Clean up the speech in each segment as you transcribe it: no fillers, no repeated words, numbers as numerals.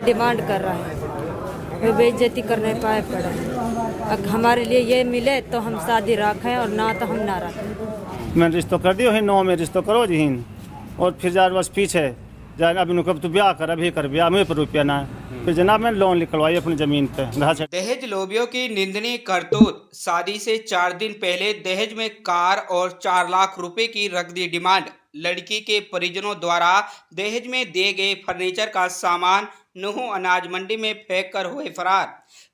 Demand कर रहा है, वे बेइज्जती करने पाए पड़े। अब हमारे लिए ये मिले तो हम शादी रखें और ना तो हम ना रखें। मैंने रिश्तो कर दियो है, 9 में रिश्तो करो जी हिन और फिर जार बस पीछे जान अभी कब तू ब्याह कर, अभी कर ब्याह में पर रुपया ना फिर जनाब मैंने लोन निकलवाई अपनी जमीन पे। दहेज लोभियों की निंदनीय करतूत। शादी से 4 दिन पहले दहेज में कार और 4 लाख रुपए की रख दी डिमांड। लड़की के परिजनों द्वारा दहेज में दिए गए फर्नीचर का सामान नूह अनाज मंडी में फेंक कर हुए फरार।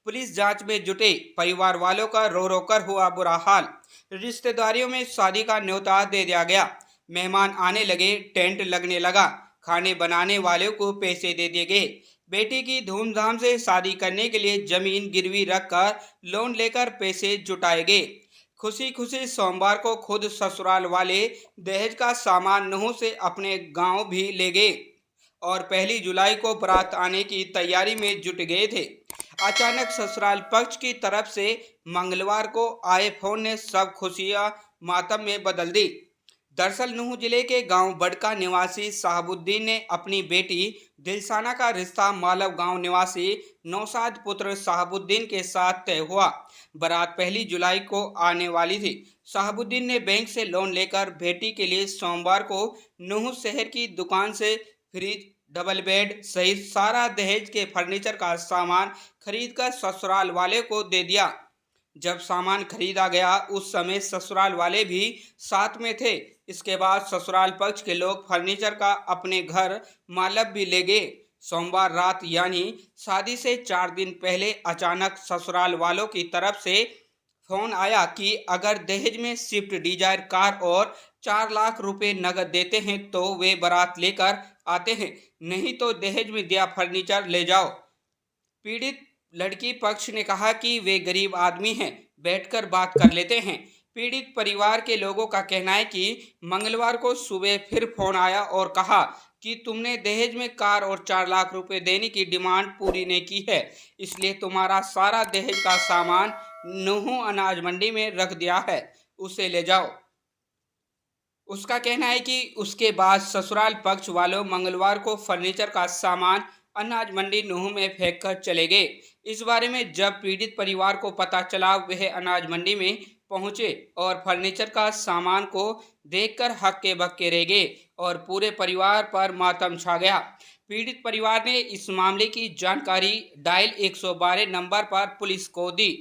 पुलिस जांच में जुटे, परिवार वालों का रो रो कर हुआ बुरा हाल। रिश्तेदारियों में शादी का न्योता दे दिया गया, मेहमान आने लगे, टेंट लगने लगा, खाने बनाने वालों को पैसे दे दिए गए। बेटी की धूमधाम से शादी करने के लिए जमीन गिरवी रखकर लोन लेकर पैसे जुटाए गए। खुशी खुशी सोमवार को खुद ससुराल वाले दहेज का सामान नूह से अपने गांव भी ले गए और 1 जुलाई को बारात आने की तैयारी में जुट गए थे। अचानक ससुराल पक्ष की तरफ से मंगलवार को आए फोन ने सब खुशियां मातम में बदल दी। दरअसल नूह जिले के गांव बड़का निवासी साहबुद्दीन ने अपनी बेटी दिलसाना का रिश्ता मालव गांव निवासी नौशाद पुत्र साहबुद्दीन के साथ तय हुआ। बारात 1 जुलाई को आने वाली थी। साहबुद्दीन ने बैंक से लोन लेकर बेटी के लिए सोमवार को नूह शहर की दुकान से फ्रिज, डबल बेड सहित सारा दहेज के फर्नीचर का सामान खरीदकर ससुराल वाले को दे दिया। जब सामान खरीदा गया उस समय ससुराल वाले भी साथ में थे। इसके बाद ससुराल पक्ष के लोग फर्नीचर का अपने घर मालव भी ले गए। सोमवार रात यानी शादी से 4 दिन पहले अचानक ससुराल वालों की तरफ से फोन आया कि अगर दहेज में स्विफ्ट डिजायर कार और 4 लाख रुपए नगद देते हैं तो वे बारात लेकर आते हैं, नहीं तो दहेज में दिया फर्नीचर ले जाओ। पीड़ित लड़की पक्ष ने कहा कि वे गरीब आदमी हैं, बैठकर बात कर लेते हैं। पीड़ित परिवार के लोगों का कहना है कि मंगलवार को सुबह फिर फोन आया और कहा कि तुमने दहेज में कार और 4 लाख रुपए देने की डिमांड पूरी नहीं की है, इसलिए तुम्हारा सारा दहेज का सामान नूह अनाज मंडी में रख दिया है, उसे ले जाओ। उसका कहना है कि उसके बाद ससुराल पक्ष वालों मंगलवार को फर्नीचर का सामान अनाज मंडी नूह में फेंक कर चले गए। इस बारे में जब पीड़ित परिवार को पता चला, वह अनाज मंडी में पहुंचे और फर्नीचर का सामान को देखकर हक्के बक्के रह गए और पूरे परिवार पर मातम छा गया। पीड़ित परिवार ने इस मामले की जानकारी डायल 112 नंबर पर पुलिस को दी।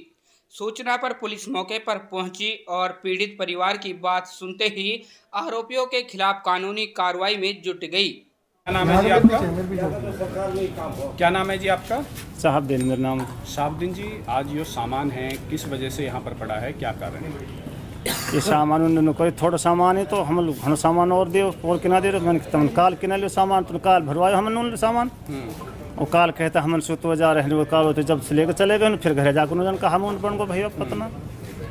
सूचना पर पुलिस मौके पर पहुंची और पीड़ित परिवार की बात सुनते ही आरोपियों के खिलाफ कानूनी कार्रवाई में जुट गई। क्या नाम है जी आपका? क्या नाम है जी आपका? साहबुद्दीन मेरा नाम। साहबुद्दीन जी, आज ये सामान है किस वजह से यहाँ पर पड़ा है, क्या कारण है? ये सामान उन्होंने कोई थोड़ा सामान है तो हम सामान और दे और किना दे मैंने तुम काल किना लियो सामान, तुम काल भरवायो हमने सामान और काल कहता हमन सुतो जा रहे हैं, वो काल होते जब से लेकर चले गए फिर घर जाकर उन्होंने कहा हम बन को भैया पतना।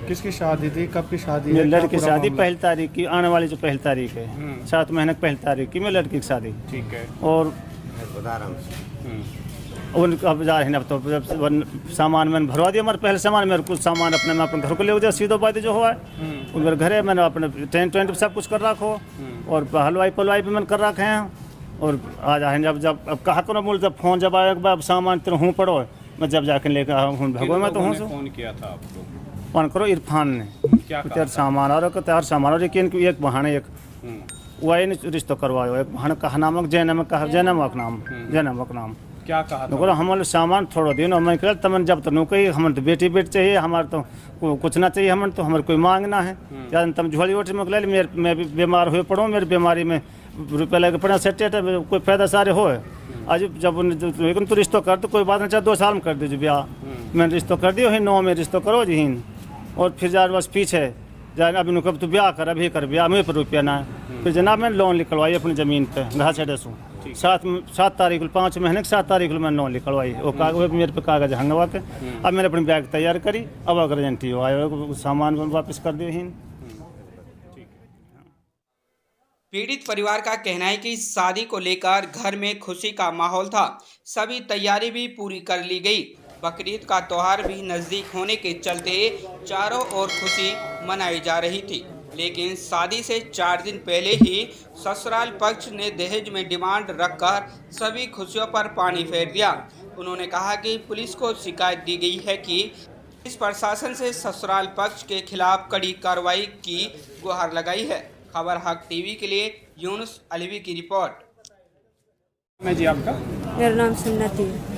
किसकी शादी थी, कब की शादी? मेरी लड़की की शादी 1 तारीख की, आने वाली जो 1 तारीख है, 7 महीने की 1 तारीख की मेरी लड़की की शादी। ठीक है। और उन अब जा रहे हैं, अब तो जब सामान मैंने भरवा दिया, हमारे पहले सामान मेरे कुछ सामान अपने मैं अपने घर को ले जाओ, सीधो बात जो हुआ है मेरे घर है, मैंने अपने टेंट सब कुछ कर रखो और हलवाई पलवाई भी मैंने कर रखे हैं। और आज आए जब अब कहा करो बोल, जब फोन जब आया बाब सामान तेरे हूँ पड़ो, मैं जब जाके लेकर हूँ भगवान मैं तो हूँ फोन किया था आपको? फोन करो इरफान ने, तेरे सामान और तेरे सामान और एक बहाने एक वही नहीं रिश्ता करवायो, एक बहाने कहा नामक जैनमक कहा जैनमक नाम क्या कहा हमारे सामान थोड़ा दिन और मैं कह तमन जब तो कही हमें तो बेटी चाहिए, हमारे तो कुछ ना चाहिए, हमें तो हमारे कोई मांगना है या तुम झोली वोटी में ले मैं भी बीमार हुए पड़ो, मेरी बीमारी में रुपये लगे पड़ा सेट कोई फायदा सारे हो। आज जब लेकिन तो रिश्तो कर तो कोई बात नहीं, चाहे 2 साल में कर दीजिए ब्याह, मैंने रिश्तो कर दियो ही 9 में रिश्तो करो जी हिन और फिर जार बस पीछे जान अभी कब तू ब्याह कर, अभी कर ब्याह में पर रुपया ना फिर जनाब मैंने लोन निकलवाई अपनी ज़मीन पे घा छे सू 7 तारीख 5 महीने की 7 तारीख को मैंने लोन निकलवाई, वो मेरे पे कागज हंगवा के अब मैंने अपनी बैग तैयार करी, अब अगर एजेंटी हो आए सामान वापस कर दिए हिन। पीड़ित परिवार का कहना है कि शादी को लेकर घर में खुशी का माहौल था, सभी तैयारी भी पूरी कर ली गई। बकरीद का त्यौहार भी नज़दीक होने के चलते चारों ओर खुशी मनाई जा रही थी। लेकिन शादी से 4 दिन पहले ही ससुराल पक्ष ने दहेज में डिमांड रखकर सभी खुशियों पर पानी फेर दिया। उन्होंने कहा कि पुलिस को शिकायत दी गई है कि इस प्रशासन से ससुराल पक्ष के खिलाफ कड़ी कार्रवाई की गुहार लगाई है। खबर हक टीवी के लिए यूनुस अलवी की रिपोर्ट। मैं जी आपका मेरा नाम सुन्नती है।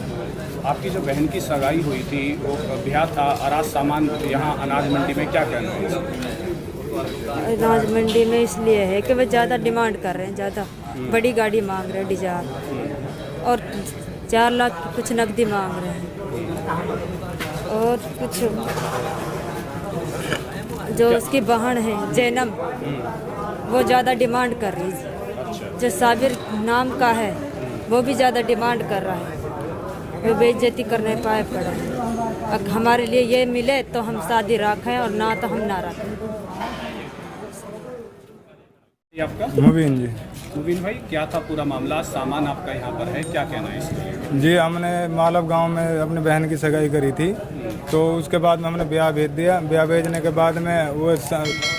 आपकी जो बहन की सगाई हुई थी वो ब्याह था, अनाज सामान यहाँ अनाज मंडी में, क्या कहना है इसमें? अनाज मंडी में इसलिए है कि वे ज़्यादा डिमांड कर रहे हैं, ज़्यादा बड़ी गाड़ी मांग रहे हैं डिजायर, और 4 लाख कुछ नकदी मांग रहे हैं, और कुछ जो उसकी बहन है जैनम वो ज़्यादा डिमांड कर रही है। जो साबिर नाम का है वो भी ज़्यादा डिमांड कर रहा है। वो बेइज्जती करने पाए पड़ा है। अब हमारे लिए ये मिले तो हम शादी रखें और ना तो हम ना रखें। ये आपका मुबीन जी। मुबीन भाई, क्या था पूरा मामला? सामान आपका यहाँ पर है, क्या कहना है इसमें? जी हमने मालव गांव में अपनी बहन की सगाई करी थी, तो उसके बाद में हमने ब्याह भेज दिया। ब्याह भेजने के बाद में वो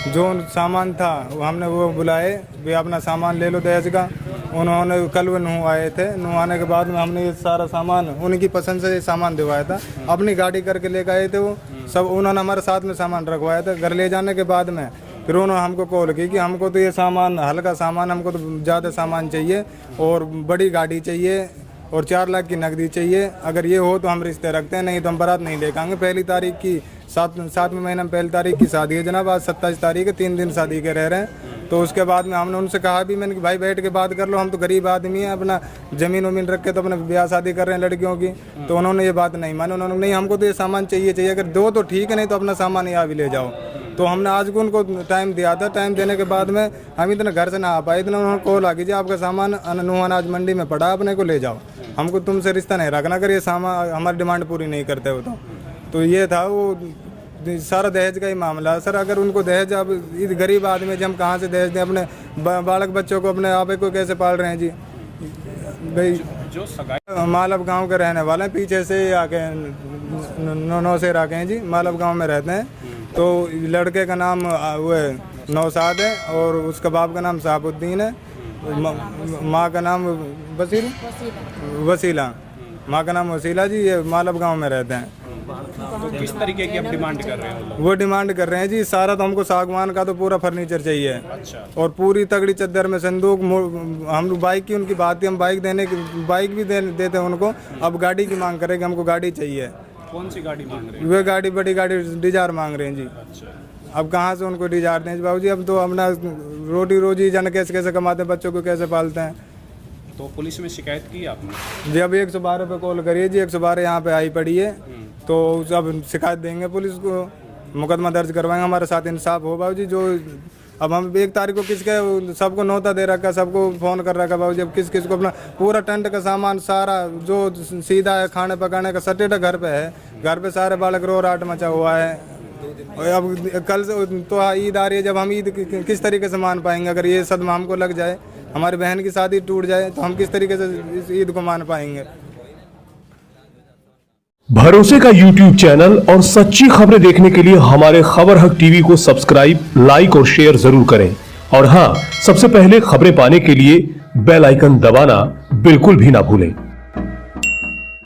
जो सामान था वो हमने वो बुलाए, वे अपना सामान ले लो दहेज का। उन्होंने कल वो नूह आए थे, नूह आने के बाद में हमने ये सारा सामान उनकी पसंद से सामान दिवाया था। अपनी गाड़ी करके लेकर आए थे वो सब, उन्होंने हमारे साथ में सामान रखवाया था। घर ले जाने के बाद में फिर उन्होंने हमको कॉल की कि हमको तो ये सामान हल्का सामान, हमको तो ज़्यादा सामान चाहिए और बड़ी गाड़ी चाहिए और 4 लाख की नकदी चाहिए। अगर ये हो तो हम रिश्ते रखते हैं, नहीं तो हम बारात नहीं लेकर आएंगे। पहली तारीख की 7वें महीने में पहली तारीख की शादी है जनाब, आज 27 तारीख है, 3 दिन शादी के रह रहे हैं। तो उसके बाद में हमने उनसे कहा भी, मैंने कि भाई बैठ के बात कर लो, हम तो गरीब आदमी हैं, अपना ज़मीन वमीन रख के तो अपने ब्याह शादी कर रहे हैं लड़कियों की। तो उन्होंने ये बात नहीं मानी, उन्होंने नहीं हमको तो ये सामान चाहिए, अगर दो तो ठीक है, नहीं तो अपना सामान यहाँ भी ले जाओ। तो हमने आज को उनको टाइम दिया था। टाइम देने के बाद में हम इतना घर से ना आ पाए, इतना उन्होंने कॉल आ कीजिए आपका सामान नूह अनाज मंडी में पड़ा, अपने को ले जाओ, हमको तुमसे रिश्ता नहीं रखना अगर ये सामान हमारी डिमांड पूरी नहीं करते हो तो ये था वो सारा दहेज का ही मामला है सर। अगर उनको दहेज, अब इस गरीब आदमी जब हम कहाँ से दहेज दें? अपने बालक बच्चों को, अपने आप को कैसे पाल रहे हैं जी भाई? जो सगाई मालव गांव के रहने वाले हैं, पीछे से आके नौशेर आके हैं जी, मालव गांव में रहते हैं। तो लड़के का नाम वो है नौशाद है और उसका बाप का नाम साहबुद्दीन है, माँ का नाम वसीला, माँ का नाम वसीला जी। ये मालव गांव में रहते हैं। तो किस तरीके की आप डिमांड कर रहे हैं? वो डिमांड कर रहे हैं जी सारा, तो हमको सागवान का तो पूरा फर्नीचर चाहिए। अच्छा। और पूरी तगड़ी चद्दर में संदूक। हम बाइक की उनकी बात थी, हम बाइक भी देते हैं उनको। अब गाड़ी की मांग करेंगे, हमको गाड़ी चाहिए। कौन सी गाड़ी मांग रहे हैं? वे गाड़ी, बड़ी गाड़ी डिजायर मांग रहे हैं जी। अच्छा। अब कहाँ से उनको डिजायर दें बाबू जी? अब तो अपना रोटी रोजी जन कैसे कमाते हैं, बच्चों को कैसे पालते हैं। तो पुलिस में शिकायत की आपने? जी अब 112 पे कॉल करिए जी, 112 यहाँ पे आई पड़ी है, तो अब शिकायत देंगे पुलिस को, मुकदमा दर्ज करवाएंगे, हमारे साथ इंसाफ हो बाबू जी। जो अब हम 1 तारीख को किसके सबको नौता दे रखा, सबको फ़ोन कर रखा बाबू जी। अब किस को अपना पूरा टेंट का सामान सारा जो सीधा है, खाने पकाने का सटेटा घर पे है, घर पे सारे बालक रो राट मचा हुआ है। और अब कल से तो ईद आ रही है, जब हम ईद किस तरीके से मान पाएंगे? अगर ये सदमा हमको लग जाए, हमारी बहन की शादी टूट जाए, तो हम किस तरीके से इस ईद को मान पाएंगे? भरोसे का YouTube चैनल और सच्ची खबरें देखने के लिए हमारे खबर हक टीवी को सब्सक्राइब, लाइक और शेयर जरूर करें। और हां, सबसे पहले खबरें पाने के लिए बेल आइकन दबाना बिल्कुल भी ना भूलें।